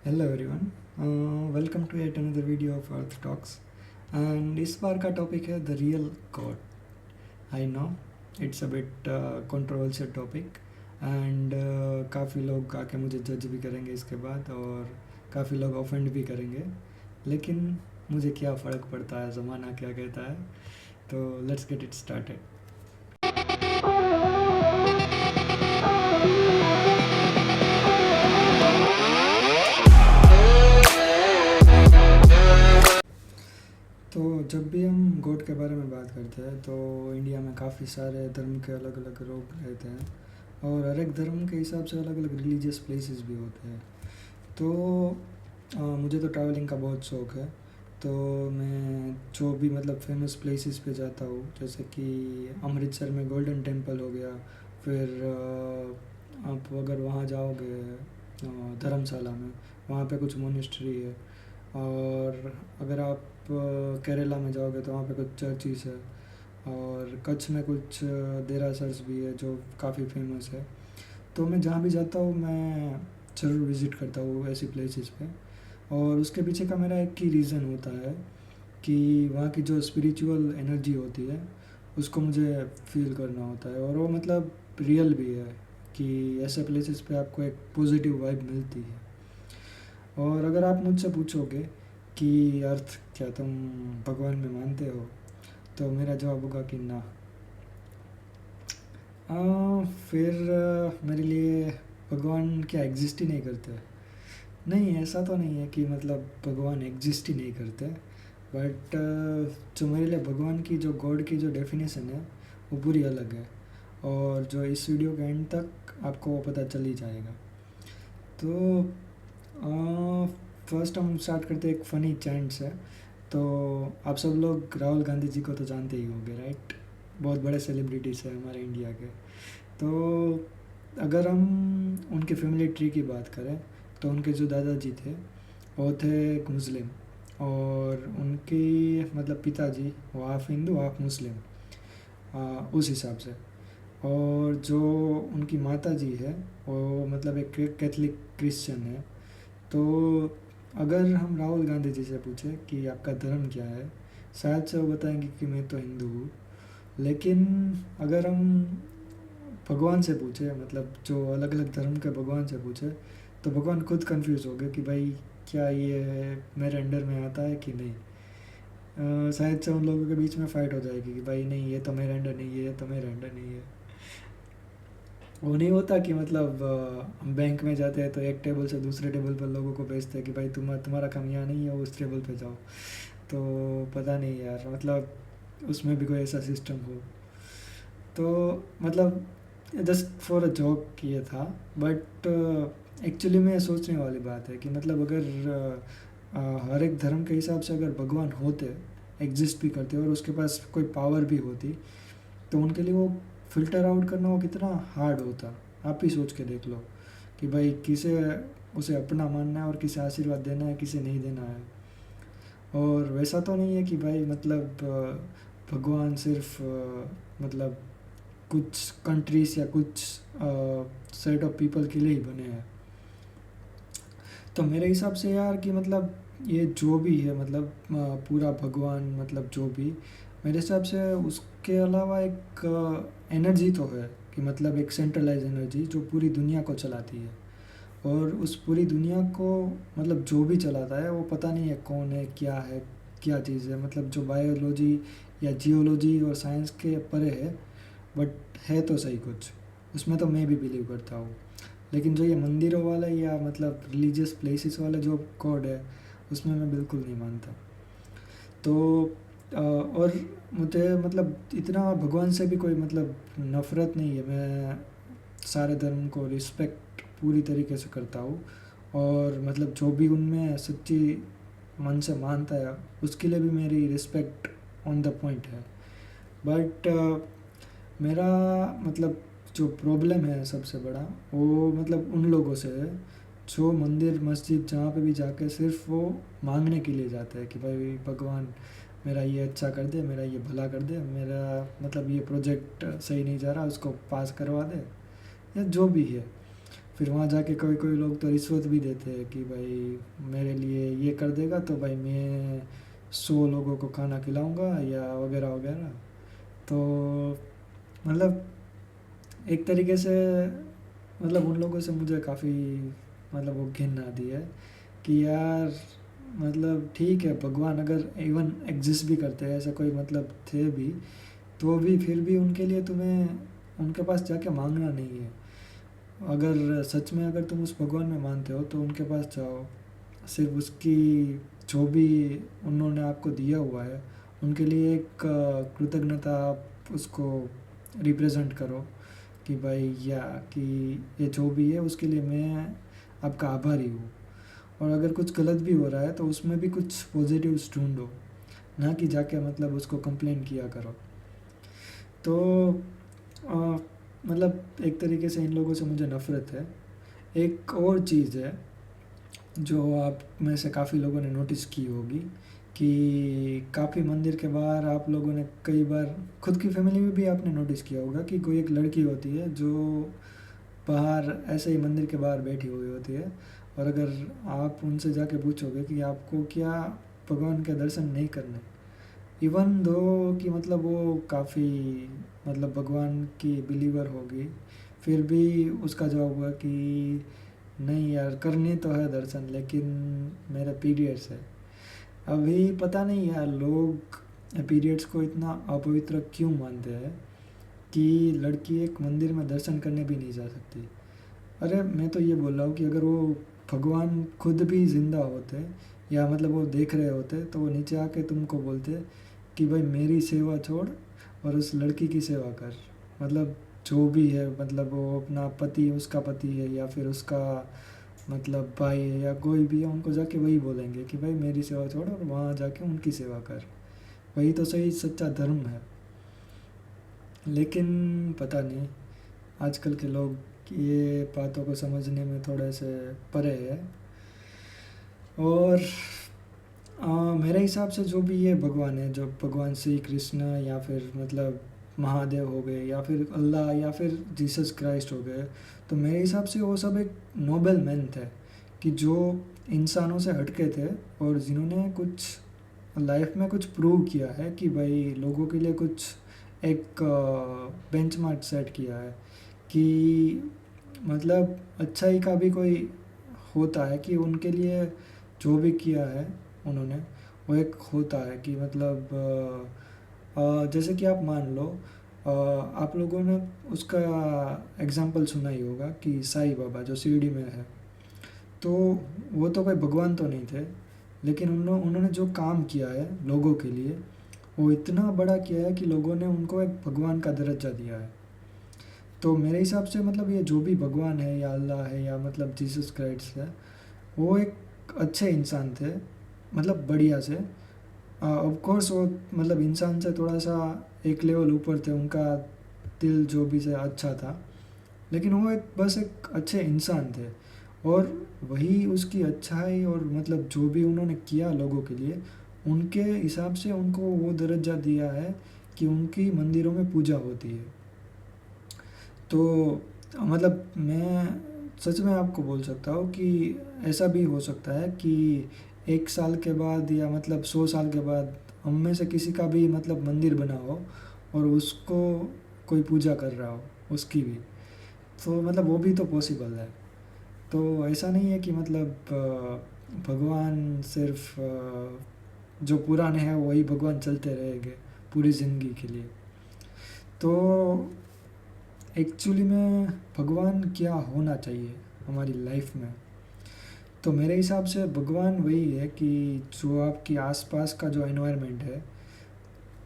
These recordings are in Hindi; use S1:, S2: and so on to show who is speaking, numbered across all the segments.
S1: Hello everyone, welcome to yet another video of Earth Talks. And इस बार का टॉपिक है the real God. I know it's a bit controversial topic and काफ़ी लोग आके मुझे जज भी करेंगे इसके बाद, और काफ़ी लोग ऑफेंड भी करेंगे। लेकिन मुझे क्या फ़र्क पड़ता है, ज़माना क्या कहता है। तो लेट्स गेट इट स्टार्टेड। तो जब भी हम गॉड के बारे में बात करते हैं तो इंडिया में काफ़ी सारे धर्म के अलग अलग लोग रहते हैं, और हर एक धर्म के हिसाब से अलग अलग रिलीजियस प्लेसेस भी होते हैं। तो मुझे तो ट्रैवलिंग का बहुत शौक़ है। तो मैं जो भी मतलब फेमस प्लेसेस पे जाता हूँ, जैसे कि अमृतसर में गोल्डन टेम्पल हो गया। फिर आप अगर वहाँ जाओगे धर्मशाला में, वहाँ पे कुछ मोनेस्ट्री है। और अगर आप केरला में जाओगे तो वहाँ पे कुछ चर्चिस है। और कच्छ में कुछ देरासर्स भी है जो काफ़ी फेमस है। तो मैं जहाँ भी जाता हूँ मैं ज़रूर विज़िट करता हूँ ऐसी प्लेसेस पे। और उसके पीछे का मेरा एक ही रीज़न होता है कि वहाँ की जो स्पिरिचुअल एनर्जी होती है उसको मुझे फील करना होता है, और वो मतलब रियल भी है कि ऐसे प्लेसेस पे आपको एक पॉजिटिव वाइब मिलती है। और अगर आप मुझसे पूछोगे कि अर्थ क्या तुम भगवान में मानते हो, तो मेरा जवाब होगा कि ना। फिर मेरे लिए भगवान क्या एग्जिस्ट ही नहीं करते? नहीं, ऐसा तो नहीं है कि मतलब भगवान एग्जिस्ट ही नहीं करते। बट जो मेरे लिए भगवान की जो गॉड की जो डेफिनेशन है वो पूरी अलग है। और जो इस वीडियो के एंड तक आपको वो पता चल ही जाएगा। तो फर्स्ट हम स्टार्ट करते हैं एक फ़नी चैंट से। तो आप सब लोग राहुल गांधी जी को तो जानते ही होंगे, राइट? बहुत बड़े सेलिब्रिटीज़ हैं हमारे इंडिया के। तो अगर हम उनके फैमिली ट्री की बात करें तो उनके जो दादाजी थे वो थे एक मुस्लिम, और उनकी मतलब पिताजी वो हाफ हिंदू हाफ मुस्लिम, उस हिसाब से। और जो उनकी माता जी है वो मतलब एक कैथलिक क्रिश्चियन है। तो अगर हम राहुल गांधी जी से पूछें कि आपका धर्म क्या है, शायद से वो बताएंगे कि मैं तो हिंदू हूँ। लेकिन अगर हम भगवान से पूछे, मतलब जो अलग अलग धर्म के भगवान से पूछे, तो भगवान खुद कंफ्यूज हो गए कि भाई क्या ये मेरे अंडर में आता है कि नहीं। शायद से उन लोगों के बीच में फ़ाइट हो जाएगी कि भाई नहीं, ये तो मेरे अंडर नहीं है, ये तो मेरे अंडर नहीं है। वो नहीं होता कि मतलब हम बैंक में जाते हैं तो एक टेबल से दूसरे टेबल पर लोगों को भेजते हैं कि भाई तुम्हारा काम यहाँ नहीं है, उस टेबल पे जाओ। तो पता नहीं यार, मतलब उसमें भी कोई ऐसा सिस्टम हो तो मतलब जस्ट फॉर अ जोक ये था। बट एक्चुअली में सोचने वाली बात है कि मतलब अगर हर एक धर्म के हिसाब से अगर भगवान होते, एग्जिस्ट भी करते और उसके पास कोई पावर भी होती, तो उनके लिए वो फ़िल्टर आउट करना वो कितना हार्ड होता। आप ही सोच के देख लो कि भाई किसे उसे अपना मानना है और किसे आशीर्वाद देना है, किसे नहीं देना है। और वैसा तो नहीं है कि भाई मतलब भगवान सिर्फ मतलब कुछ कंट्रीज़ या कुछ सेट ऑफ पीपल के लिए ही बने हैं। तो मेरे हिसाब से यार कि मतलब ये जो भी है मतलब पूरा भगवान मतलब जो भी, मेरे हिसाब से उसके अलावा एक एनर्जी तो है कि मतलब एक सेंट्रलाइज एनर्जी जो पूरी दुनिया को चलाती है। और उस पूरी दुनिया को मतलब जो भी चलाता है वो पता नहीं है कौन है, क्या चीज़ है, मतलब जो बायोलॉजी या जियोलॉजी और साइंस के परे है। बट है तो सही कुछ, उसमें तो मैं भी बिलीव करता हूँ। लेकिन जो ये मंदिरों वाला या मतलब रिलीजियस प्लेसेस वाला जो गॉड है, उसमें मैं बिल्कुल नहीं मानता। तो और मुझे मतलब इतना भगवान से भी कोई मतलब नफ़रत नहीं है। मैं सारे धर्म को रिस्पेक्ट पूरी तरीके से करता हूँ, और मतलब जो भी उनमें सच्ची मन से मानता है उसके लिए भी मेरी रिस्पेक्ट ऑन द पॉइंट है। बट मेरा मतलब जो प्रॉब्लम है सबसे बड़ा, वो मतलब उन लोगों से है जो मंदिर मस्जिद जहाँ पे भी जाके सिर्फ वो मांगने के लिए जाते हैं कि भाई भगवान मेरा ये अच्छा कर दे, मेरा ये भला कर दे, मेरा मतलब ये प्रोजेक्ट सही नहीं जा रहा उसको पास करवा दे, या जो भी है। फिर वहाँ जाके कोई कोई लोग तो रिश्वत भी देते हैं कि भाई मेरे लिए ये कर देगा तो भाई मैं 100 लोगों को खाना खिलाऊंगा या वगैरह वगैरह। तो मतलब एक तरीके से मतलब उन लोगों से मुझे काफ़ी मतलब वो घिन आती है कि यार मतलब ठीक है, भगवान अगर इवन एग्जिस्ट भी करते हैं, ऐसा कोई मतलब थे भी, तो भी फिर भी उनके लिए तुम्हें उनके पास जाके मांगना नहीं है। अगर सच में अगर तुम उस भगवान में मानते हो तो उनके पास जाओ, सिर्फ उसकी जो भी उन्होंने आपको दिया हुआ है उनके लिए एक कृतज्ञता आप उसको रिप्रेजेंट करो कि भाई या कि ये जो भी है उसके लिए मैं आपका आभारी हूँ। और अगर कुछ गलत भी हो रहा है तो उसमें भी कुछ पॉजिटिव्स ढूंढो, ना कि जाके मतलब उसको कंप्लेन किया करो। तो अ, मतलब एक तरीके से इन लोगों से मुझे नफ़रत है। एक और चीज़ है जो आप में से काफ़ी लोगों ने नोटिस की होगी कि काफ़ी मंदिर के बाहर आप लोगों ने कई बार खुद की फैमिली में भी आपने नोटिस किया होगा कि कोई एक लड़की होती है जो बाहर ऐसे ही मंदिर के बाहर बैठी हुई होती है। और अगर आप उनसे जाके पूछोगे कि आपको क्या भगवान के दर्शन नहीं करने, इवन दो कि मतलब वो काफ़ी मतलब भगवान की बिलीवर होगी, फिर भी उसका जवाब हुआ कि नहीं यार करनी तो है दर्शन, लेकिन मेरा पीरियड्स है। अभी पता नहीं यार लोग पीरियड्स को इतना अपवित्र क्यों मानते हैं कि लड़की एक मंदिर में दर्शन करने भी नहीं जा सकती। अरे मैं तो ये बोल रहा हूँ कि अगर वो भगवान खुद भी ज़िंदा होते या मतलब वो देख रहे होते तो वो नीचे आके तुमको बोलते कि भाई मेरी सेवा छोड़ और उस लड़की की सेवा कर। मतलब जो भी है, मतलब वो अपना पति उसका पति है या फिर उसका मतलब भाई है या कोई भी है, उनको जाके वही बोलेंगे कि भाई मेरी सेवा छोड़ और वहाँ जाके उनकी सेवा कर। वही तो सही सच्चा धर्म है। लेकिन पता नहीं आजकल के लोग ये बातों को समझने में थोड़े से परे है। और मेरे हिसाब से जो भी ये भगवान है, जो भगवान श्री कृष्ण या फिर मतलब महादेव हो गए या फिर अल्लाह या फिर जीसस क्राइस्ट हो गए, तो मेरे हिसाब से वो सब एक नोबल मैन थे कि जो इंसानों से हटके थे और जिन्होंने कुछ लाइफ में कुछ प्रूव किया है कि भाई लोगों के लिए कुछ एक बेंचमार्क सेट किया है कि मतलब अच्छाई का भी कोई होता है कि उनके लिए जो भी किया है उन्होंने, वो एक होता है कि मतलब जैसे कि आप मान लो आप लोगों ने उसका एग्जाम्पल सुना ही होगा कि साईं बाबा जो शिरडी में है। तो वो तो कोई भगवान तो नहीं थे, लेकिन उन्होंने जो काम किया है लोगों के लिए वो इतना बड़ा किया है कि लोगों ने उनको एक भगवान का दर्जा दिया है। तो मेरे हिसाब से मतलब ये जो भी भगवान है या अल्लाह है या मतलब जीसस क्राइस्ट है, वो एक अच्छे इंसान थे, मतलब बढ़िया से। ऑफ कोर्स वो मतलब इंसान से थोड़ा सा एक लेवल ऊपर थे, उनका दिल जो भी से अच्छा था, लेकिन वो एक बस एक अच्छे इंसान थे। और वही उसकी अच्छाई और मतलब जो भी उन्होंने किया लोगों के लिए, उनके हिसाब से उनको वो दर्जा दिया है कि उनकी मंदिरों में पूजा होती है। तो मतलब मैं सच में आपको बोल सकता हूँ कि ऐसा भी हो सकता है कि 1 साल के बाद या मतलब 100 साल के बाद हम में से किसी का भी मतलब मंदिर बना हो और उसको कोई पूजा कर रहा हो उसकी भी, तो मतलब वो भी तो पॉसिबल है। तो ऐसा नहीं है कि मतलब भगवान सिर्फ जो पुराने हैं वही भगवान चलते रहेंगे पूरी ज़िंदगी के लिए। तो एक्चुअली में भगवान क्या होना चाहिए हमारी लाइफ में, तो मेरे हिसाब से भगवान वही है कि जो आपकी आसपास का जो एनवायरनमेंट है,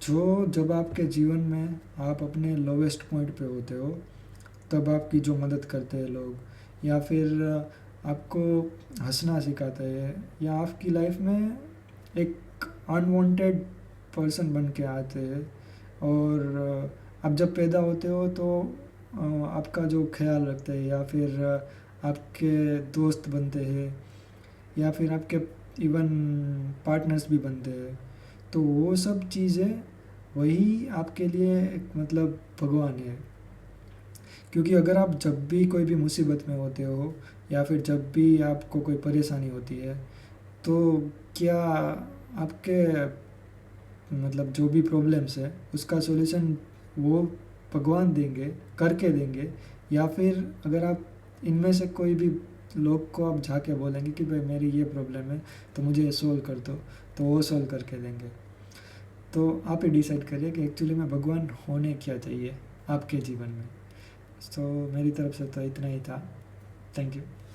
S1: जो जब आपके जीवन में आप अपने लोवेस्ट पॉइंट पे होते हो तब आपकी जो मदद करते हैं लोग, या फिर आपको हंसना सिखाते हैं, या आपकी लाइफ में एक अनवांटेड पर्सन बन के आते हैं। और आप जब पैदा होते हो तो आपका जो ख्याल रखते हैं या फिर आपके दोस्त बनते हैं या फिर आपके इवन पार्टनर्स भी बनते हैं। तो वो सब चीज़ें वही आपके लिए एक मतलब भगवान है। क्योंकि अगर आप जब भी कोई भी मुसीबत में होते हो या फिर जब भी आपको कोई परेशानी होती है, तो क्या आपके मतलब जो भी प्रॉब्लम्स है उसका सॉल्यूशन वो भगवान देंगे, करके देंगे, या फिर अगर आप इनमें से कोई भी लोग को आप जाके बोलेंगे कि भाई मेरी ये प्रॉब्लम है तो मुझे ये सॉल्व कर दो, तो वो सॉल्व करके देंगे। तो आप ही डिसाइड करिए कि एक्चुअली में भगवान होने क्या चाहिए आपके जीवन में। तो मेरी तरफ से तो इतना ही था। Thank you.